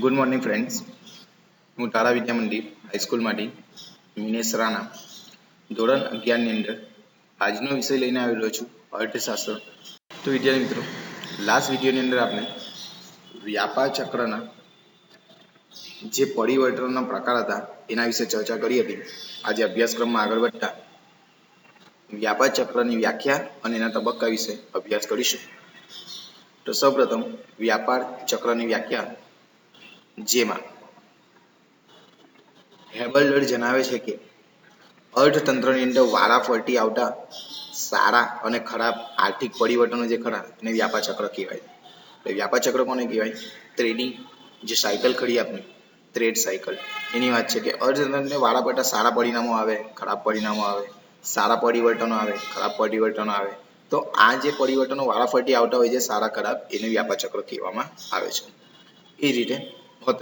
Good morning friends, હું તારા વિદ્યા મંદિર હાઈસ્કૂલમાંથી મિનેશ રાણા ધોરણ 11ની અંદર આજનો વિષય લઈને આવેલો છું અર્થશાસ્ત્ર. તો વિદ્યાર્થી મિત્રો, લાસ્ટ વિડીયોની અંદર આપણે વ્યાપાર ચક્રના જે પરિવર્તનના પ્રકાર હતા એના વિશે ચર્ચા કરી હતી. આજે અભ્યાસક્રમમાં આગળ વધતા વ્યાપાર ચક્રની વ્યાખ્યા અને એના તબક્કા વિશે અભ્યાસ કરીશું. તો સૌપ્રથમ વ્યાપાર ચક્રની વ્યાખ્યા, જેમાં હેબલર જણાવે છે કે અર્થતંત્રની અંદર વારાફરતી આવતા સારા અને ખરાબ આર્થિક પરિવર્તનો જે ખરા એને વ્યાપાર ચક્ર કહેવાય. વ્યાપાર ચક્ર કોને કહેવાય? ટ્રેડિંગ જે સાયકલ ખરી આપણી ટ્રેડ સાયકલ, એની વાત છે કે અર્થતંત્રને વારાફરતા સારા પરિણામો આવે, ખરાબ પરિણામો આવે, સારા પરિવર્તનો આવે, ખરાબ પરિવર્તનો આવે. તો આ જે પરિવર્તનો વારાફરતી આવતા હોય છે સારા ખરાબ, એને વ્યાપાર ચક્ર કહેવામાં આવે છે. એ રીતે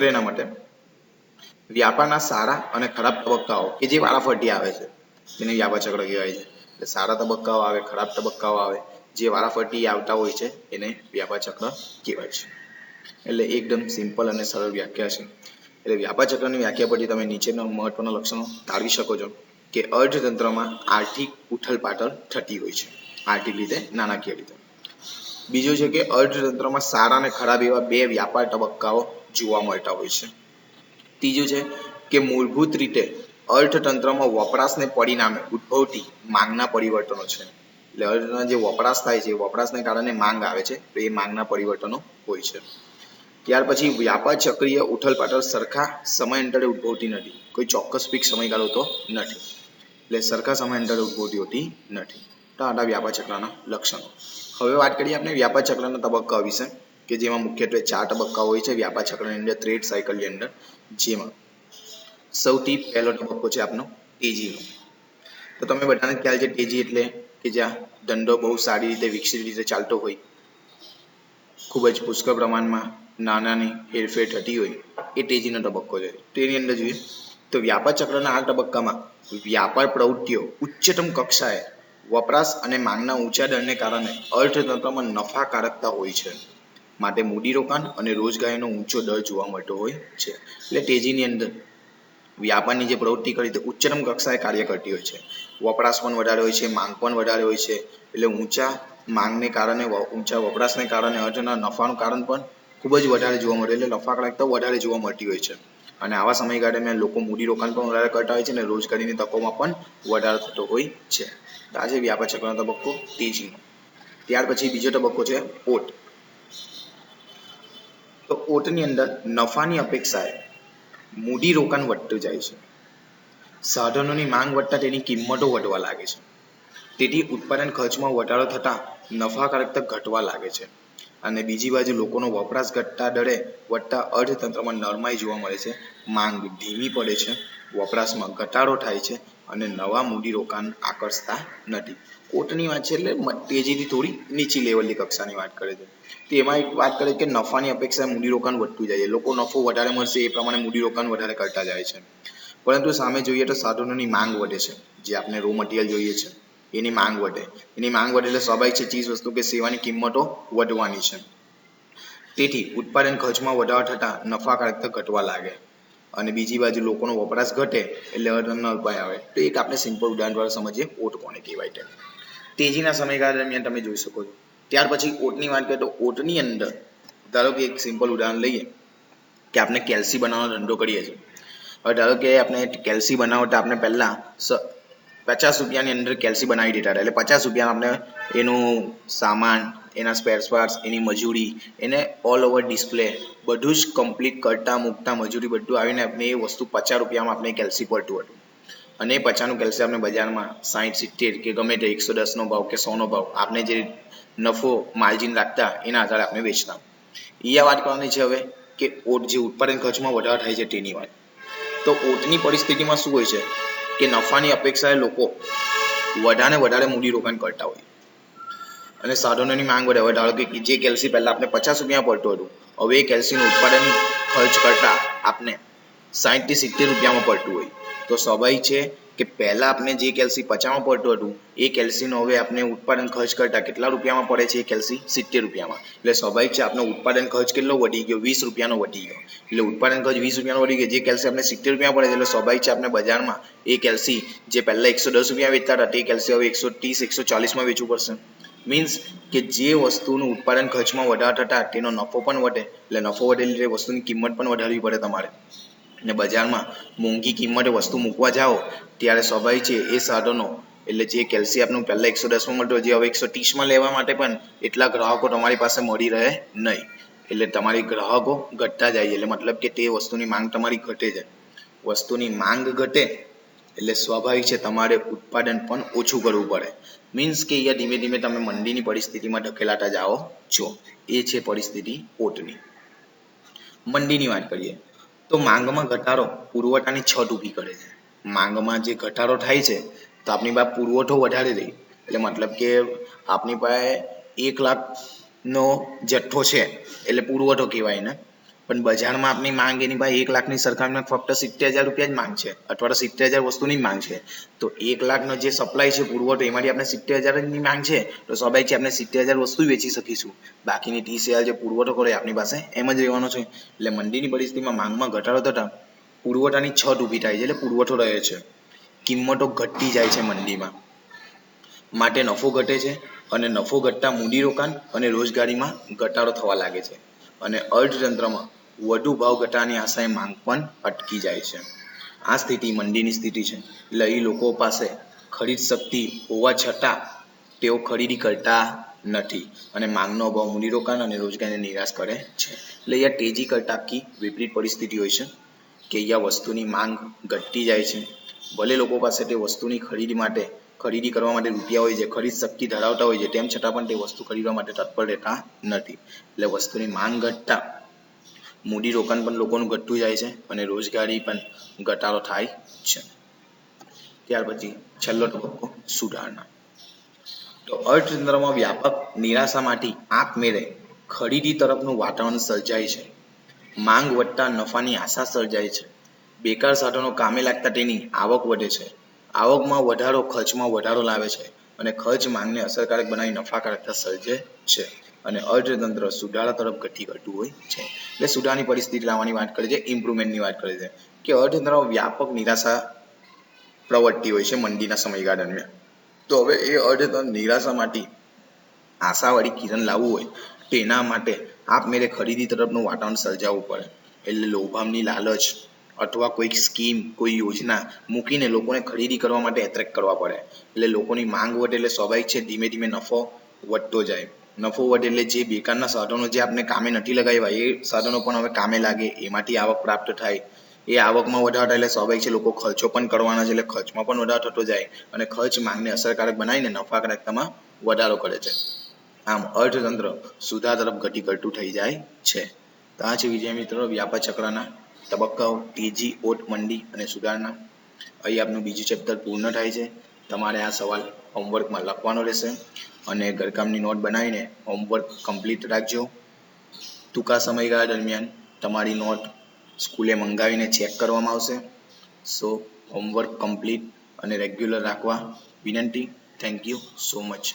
એના માટે વ્યાપારના સારા અને ખરાબ તબક્કાઓ કે જે વારાફરતી આવે છે તેને વ્યાપાર ચક્ર કહેવાય છે. એટલે સારા તબક્કાઓ આવે, ખરાબ તબક્કાઓ આવે, જે વારાફરતી આવતા હોય છે એને વ્યાપાર ચક્ર કહેવાય છે. એટલે એકદમ સિમ્પલ અને સરળ વ્યાખ્યા છે. એટલે વ્યાપાર ચક્રની વ્યાખ્યા પરથી તમે નીચેના મહત્વના લક્ષણો તારવી શકો છો કે અર્થતંત્રમાં આર્થિક ઉથલપાથલ થતી હોય છે, આર્થિક રીતે, નાણાકીય રીતે. બીજું છે કે અર્થતંત્રમાં સારા અને ખરાબ એવા બે વ્યાપાર તબક્કાઓ જોવા મળતા હોય છે. ત્રીજું છે કે મૂળભૂત રીતે અર્થતંત્રમાં વપરાશને પરિણામે ઉદ્ભવતી માંગના પરિવર્તનો છે. એટલે અર્થતંત્રમાં જે વપરાશ થાય છે, વપરાશને કારણે માંગ આવે છે, તો એ માંગના પરિવર્તનો હોય છે. ત્યાર પછી વ્યાપાર ચક્રીય ઉથલપાથલ સરખા સમયાંતરે ઉદ્ભવતી નથી, કોઈ ચોક્કસ ફિક્સ સમયગાળો તો નથી. એટલે સરખા સમયાંતરે ઉદ્ભવતી હોતી નથી. તો આના વ્યાપાર ચક્રના લક્ષણો. હવે વાત કરીએ આપણે વ્યાપાર ચક્રના તબક્કાઓ વિશે, કે જેમાં મુખ્યત્વે 4 તબક્કા હોય છે વ્યાપાર ચક્રની અંદર, ટ્રેડ સાયકલની અંદર. જેમાં સૌથી પહેલો તબક્કો છે આપનો તેજીનો. તો તમે બધાને ખ્યાલ છે તેજી એટલે કે જ્યાં ધંધો બહુ સારી રીતે વિકસિત રીતે ચાલતો હોય, ખૂબ જ પુષ્કળ પ્રમાણમાં નાણાંની હેરફેર થતી હોય, એ તેજીનો તબક્કો છે. તેની અંદર જોઈએ તો વ્યાપાર ચક્રના આ તબક્કામાં વ્યાપાર પ્રવૃત્તિઓ ઉચ્ચતમ કક્ષાએ વપરાશ અને માંગના ઊંચા દરને કારણે અર્થતંત્રમાં નફાકારકતા હોય છે. માટે મૂડીરોકાણ અને રોજગારીનો ઊંચો દર જોવા મળતો હોય છે. એટલે તેજીની અંદર વ્યાપારની જે પ્રવૃત્તિ કરી તે ઉચ્ચતમ કક્ષાએ કાર્ય કરતી હોય છે. વપરાશ પણ વધારે હોય છે, માંગ પણ વધારે હોય છે. એટલે ઊંચા માંગને કારણે, ઊંચા વપરાશને કારણે અર્થના નફાનું કારણ પણ ખૂબ જ વધારે જોવા મળે, એટલે નફાકારકતા વધારે જોવા મળતી હોય છે. અને આવા સમયગાળામાં લોકો મૂડીરોકાણ પણ વધારે કરતા હોય છે અને રોજગારીની તકોમાં પણ વધારો થતો હોય છે. આ છે વ્યાપાર ચક્રનો તબક્કો તેજીનો. ત્યાર પછી બીજો તબક્કો છે ઓટ. તો ઓટની અંદર નફાની અપેક્ષાએ મૂડીરોકાણ વધતું જાય છે. સાધનોની માંગ વધતા તેની કિંમતો વધવા લાગે છે. તેથી ઉત્પાદન ખર્ચમાં વધારો થતાં નફાકારકતા ઘટવા લાગે છે. અને બીજી બાજુ લોકોનો વપરાશ ઘટતા દરે વધતા અર્થતંત્રમાં નરમાઈ જોવા મળે છે. માંગ ધીમી પડે છે, વપરાશમાં ઘટાડો થાય છે અને નવા મૂડીરોકાણ આકર્ષતા નથી. ઓટની વાત છે એટલે તેજીથી થોડી નીચી લેવલની કક્ષાની વાત કરે છે. તો એમાં એક વાત કરે કે નફાની અપેક્ષા મૂડીરોકાણ વધતું જાય છે. લોકો નફો વધારે મળશે એ પ્રમાણે મૂડીરોકાણ વધારે કરતા જાય છે. પરંતુ સામે જોઈએ તો સાધનોની માંગ વધે છે. જે આપણે રો મટીરિયલ જોઈએ છે એની માંગ વધે. એની માંગ વધે એટલે સ્વાભાવિક છે ચીજ વસ્તુ કે સેવાની કિંમતો વધવાની છે. તેથી ઉત્પાદન ખર્ચમાં વધારો થતાં નફાકારકતા ઘટવા લાગે. અને બીજી બાજુ લોકોનો વપરાશ ઘટે એટલે અર્થતંત્રનો ઉપાય આવે. તો એક આપણે સિમ્પલ ઉદાહરણ દ્વારા સમજીએ ઓટ કોને કહેવાય છે. તેજીના સમયગાળા દરમિયાન તમે જોઈ શકો છો. ત્યાર પછી ઓટની વાત કરીએ તો ઓટની અંદર ધારો કે એક સિમ્પલ ઉદાહરણ લઈએ કે આપણે કેલ્સી બનાવવાનો ધંધો કરીએ છીએ. હવે ધારો કે આપણે કેલ્સી બનાવતા આપણે પહેલાં 50 રૂપિયાની અંદર કેલ્સી બનાવી દેતા હતા. એટલે 50 રૂપિયામાં આપણે એનું સામાન, એના સ્પેર પાર્ટ્સ, એની મજૂરી, એને ઓલ ઓવર ડિસ્પ્લે બધું જ કમ્પ્લીટ કરતા મૂકતા મજૂરી બધું આવીને આપણે એ વસ્તુ 50 રૂપિયામાં આપણે કેલ્સી પડતું હતું. અને એ 50નું કેલ્સી આપણે બજારમાં 60-70 કે ગમે તે 110નો ભાવ કે 100નો ભાવ આપણે જે નફો માર્જિન રાખતા એના આધારે આપણે વેચતા. એ વાત કરવાની છે હવે કે ઓટ જે ઉત્પાદન ખર્ચમાં વધારો થાય છે તેની વાત. તો ઓટની પરિસ્થિતિમાં શું હોય છે કે નફાની અપેક્ષાએ લોકો વધારે મૂડીરોકાણ કરતા હોય અને સાધનોની માંગ વધે. હવે ધારો કે જે કેલ્સી પહેલા આપણે 50 રૂપિયા પડતું હતું, હવે એ કેલ્સીનું ઉત્પાદન ખર્ચ કરતા આપણે 60-70 રૂપિયામાં પડતું હોય. તો સ્વાભાવિક છે કે પહેલા આપણે જે કેલ્સી પચાવમાં પડતું હતું એ કેલ્સીનો હવે આપણે ઉત્પાદન ખર્ચ કરતા કેટલા રૂપિયામાં પડે છે એ કેલ્સી 70 રૂપિયામાં. એટલે સ્વાભાવિક છે આપણો ઉત્પાદન ખર્ચ કેટલો વધી ગયો 20 રૂપિયાનો વધી ગયો. એટલે ઉત્પાદન ખર્ચ 20 રૂપિયાનો વધી ગયો, જે કેલ્સી આપણે 70 રૂપિયા પડે છે એટલે સ્વાભાવિક છે આપણે બજારમાં એ કેલ્સી જે પહેલા 110 રૂપિયા વેચતા હતા તે કેલ્સી હવે 130 140માં વેચવું પડશે. મીન્સ કે જે વસ્તુનું ઉત્પાદન ખર્ચમાં વધારો થતા તેનો નફો પણ વધે, એટલે નફો વધે એટલે વસ્તુની કિંમત પણ વધારવી પડે તમારે. અને બજારમાં મોંઘી કિંમતે વસ્તુ મૂકવા જાઓ ત્યારે સ્વાભાવિક છે એ સાધનો એટલે જે કેલ્સી આપણું પહેલા 110માં મળતો જે હવે 130માં લેવા માટે પણ એટલા ગ્રાહકો તમારી પાસે મળી રહે નહીં. એટલે તમારી ગ્રાહકો ઘટતા જાય છે, એટલે મતલબ કે તે વસ્તુની માંગ તમારી ઘટે છે. વસ્તુની માંગ ઘટે એટલે સ્વાભાવિક છે તમારે ઉત્પાદન પણ ઓછું કરવું પડે. મીન્સ કે અહીંયા ધીમે ધીમે તમે મંદીની પરિસ્થિતિમાં ધકેલાતા જાઓ છો. એ છે પરિસ્થિતિ ઓટની. મંદીની વાત કરીએ તો માંગમાં ઘટાડો પુરવઠાની છત ઊભી કરે છે. માંગમાં જે ઘટાડો થાય છે તો આપણી પાસે પુરવઠો વધારે રહે, એટલે મતલબ કે આપણી પાસે 1 લાખનો જથ્થો છે એટલે પુરવઠો કહેવાય ને, પણ બજારમાં આપણી માંગ એની પાસે 1 લાખની સરખામણીમાં ફક્ત 70,000 રૂપિયા જ માંગ છે અથવા તો 70,000 વસ્તુની જ માંગ છે. તો 1 લાખનો જે સપ્લાય છે પુરવઠો એમાંથી આપણે 70,000 ની માંગ છે તો સ્વાભાવિક છે આપણે 70,000 વસ્તુ વેચી શકીશું. બાકીની 30,000 જે પુરવઠો કરે આપણી પાસે એમ જ રહેવાનો છે. એટલે મંદીની પરિસ્થિતિમાં માંગમાં ઘટાડો થતાં પુરવઠાની છત ઊભી થાય છે એટલે પુરવઠો રહે છે, કિંમતો ઘટતી જાય છે મંદીમાં, માટે નફો ઘટે છે અને નફો ઘટતા મૂડીરોકાણ અને રોજગારીમાં ઘટાડો થવા લાગે છે અને અર્થતંત્રમાં વધુ ભાવ ઘટાડાની આશાએ માંગ પણ અટકી જાય છે. આ સ્થિતિ મંદીની સ્થિતિ છે. એટલે અહીં લોકો પાસે ખરીદ શક્તિ હોવા છતાં તેઓ ખરીદી કરતા નથી અને માંગનો અભાવ મૂડીરોકાણ અને રોજગારીને નિરાશ કરે છે. એટલે અહીંયા તેજી કરતા આખી વિપરીત પરિસ્થિતિ હોય છે કે અહીંયા વસ્તુની માંગ ઘટતી જાય છે. ભલે લોકો પાસે તે વસ્તુની ખરીદી કરવા માટે રૂપિયા હોય છે, ખરીદ શક્તિ ધરાવતા હોય છે, તેમ છતાં પણ તે વસ્તુ ખરીદવા માટે તત્પર રહેતા નથી. એટલે વસ્તુની માંગ ઘટતા મૂડીરોકાણ પણ લોકોનું ઘટતું જાય છે અને રોજગારી પણ ઘટાડો થાય છે. ત્યાર પછી છેલ્લો તબક્કો સુધારણા. તો અર્થતંત્રમાં વ્યાપક નિરાશામાંથી આપમેળે ખરીદી તરફનું વાતાવરણ સર્જાય છે. માંગ વધતા નફાની આશા સર્જાય છે. બેકાર સાધનો કામે લાગતા તેની આવક વધે છે. આવકમાં વધારો ખર્ચમાં વધારો લાવે છે અને ખર્ચ માંગને અસરકારક બનાવી નફાકારકતા સર્જે છે અને અર્થતંત્ર સુધારા તરફ ગતિ કરતું હોય છે. એટલે સુધારની પરિસ્થિતિ લાવવાની વાત કરે છે, ઇમ્પ્રુવમેન્ટની વાત કરે છે કે અર્થતંત્રમાં વ્યાપક નિરાશા પ્રવર્તી હોય છે મંદીના સમયગાળા દરમિયાન. તો હવે એ અર્થતંત્ર નિરાશામાંથી આશાવાળી કિરણ લાવવું હોય તેના માટે આપમેળે ખરીદી તરફનું વાતાવરણ સર્જાવવું પડે. એટલે લોભામણી લાલચ અથવા કોઈ સ્કીમ કોઈ યોજના મૂકીને લોકોને ખરીદી કરવા માટે એટ્રેક્ટ કરવા પડે. એટલે લોકોની માંગ વધે એટલે સ્વાભાવિક છે ધીમે ધીમે નફો વધતો જાય. નફો વધે એટલે જે બેકારના સાધનો જે આપણે કામે નથી લગાવ્યા એ સાધનો પણ હવે કામે લાગે, એમાંથી આવક પ્રાપ્ત થાય. એ આવકમાં વધારો થાય એટલે સ્વાભાવિક છે લોકો ખર્ચો પણ કરવાના છે એટલે ખર્ચમાં પણ વધારો થતો જાય અને ખર્ચ માંગને અસરકારક બનાવીને નફાકારકતામાં વધારો કરે છે. આમ અર્થતંત્ર સુધાર તરફ ગતિ કરતું થઈ જાય છે. તો આ છે વિજય મિત્રો વ્યાપાર ચક્રના તબક્કાઓ તેજી, ઓટ, મંદી અને સુધારણા. અહીં આપનું બીજું ચેપ્ટર પૂર્ણ થાય છે. તમારે આ સવાલ હોમવર્કમાં લખવાનો રહેશે અને ઘરકામની નોટ બનાવીને હોમવર્ક કમ્પ્લીટ રાખજો. ટૂંકા સમયગાળા દરમિયાન તમારી નોટ સ્કૂલે મંગાવીને ચેક કરવામાં આવશે. સો હોમવર્ક કમ્પ્લીટ અને રેગ્યુલર રાખવા વિનંતી. Thank you so much.